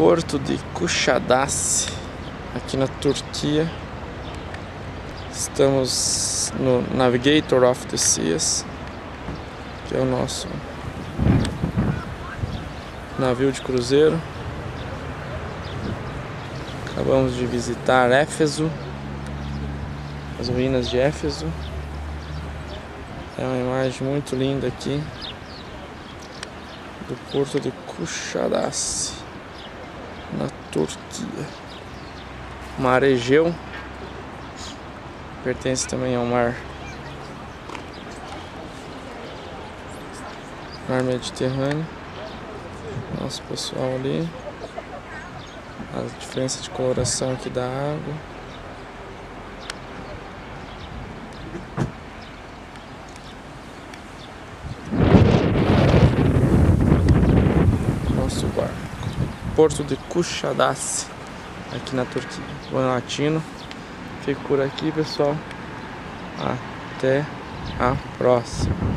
Porto de Kuşadası, aqui na Turquia. Estamos no Navigator of the Seas, que é o nosso navio de cruzeiro. Acabamos de visitar Éfeso, as ruínas de Éfeso. É uma imagem muito linda aqui do Porto de Kuşadası, na Turquia. O mar Egeu pertence também ao mar Mediterrâneo. Nosso pessoal ali, a diferença de coloração aqui da água. Nosso barco, Porto de Kuşadası, aqui na Turquia. Bom latino. Fico por aqui, pessoal. Até a próxima.